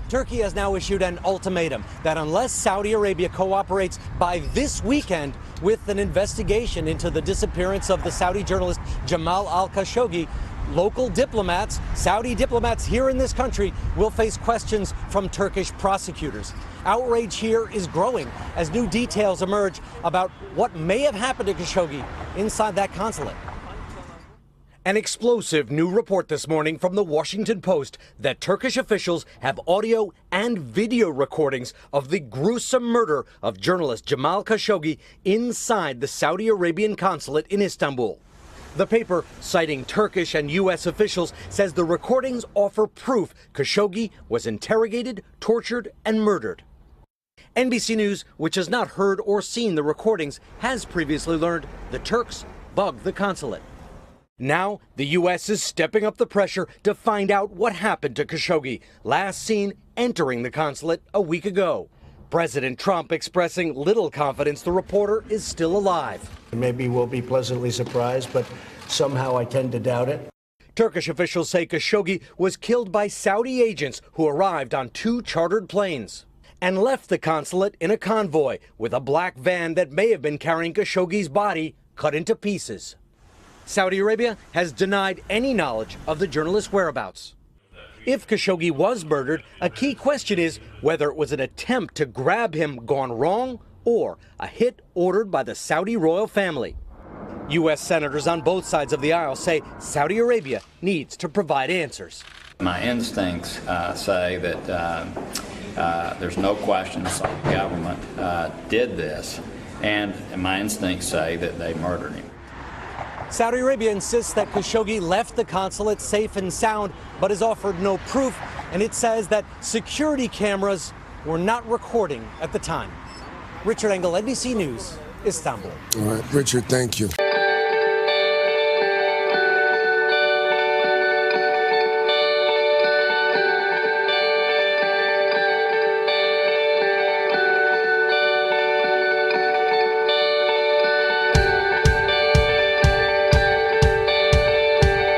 Turkey has now issued an ultimatum that unless Saudi Arabia cooperates by this weekend with an investigation into the disappearance of the Saudi journalist Jamal Khashoggi, local diplomats, Saudi diplomats here in this country, will face questions from Turkish prosecutors. Outrage here is growing as new details emerge about what may have happened to Khashoggi inside that consulate. An explosive new report this morning from the Washington Post that Turkish officials have audio and video recordings of the gruesome murder of journalist Jamal Khashoggi inside the Saudi Arabian consulate in Istanbul. The paper, citing Turkish and U.S. officials, says the recordings offer proof Khashoggi was interrogated, tortured, and murdered. NBC News, which has not heard or seen the recordings, has previously learned the Turks bugged the consulate. Now, the U.S. is stepping up the pressure to find out what happened to Khashoggi, last seen entering the consulate a week ago. President Trump expressing little confidence the reporter is still alive. Maybe we'll be pleasantly surprised, but somehow I tend to doubt it. Turkish officials say Khashoggi was killed by Saudi agents who arrived on 2 chartered planes and left the consulate in a convoy with a black van that may have been carrying Khashoggi's body cut into pieces. Saudi Arabia has denied any knowledge of the journalist's whereabouts. If Khashoggi was murdered, a key question is whether it was an attempt to grab him gone wrong or a hit ordered by the Saudi royal family. U.S. senators on both sides of the aisle say Saudi Arabia needs to provide answers. My instincts say that there's no question the Saudi government did this, and my instincts say that they murdered him. Saudi Arabia insists that Khashoggi left the consulate safe and sound, but has offered no proof, and it says that security cameras were not recording at the time. Richard Engel, NBC News, Istanbul. All right, Richard, thank you.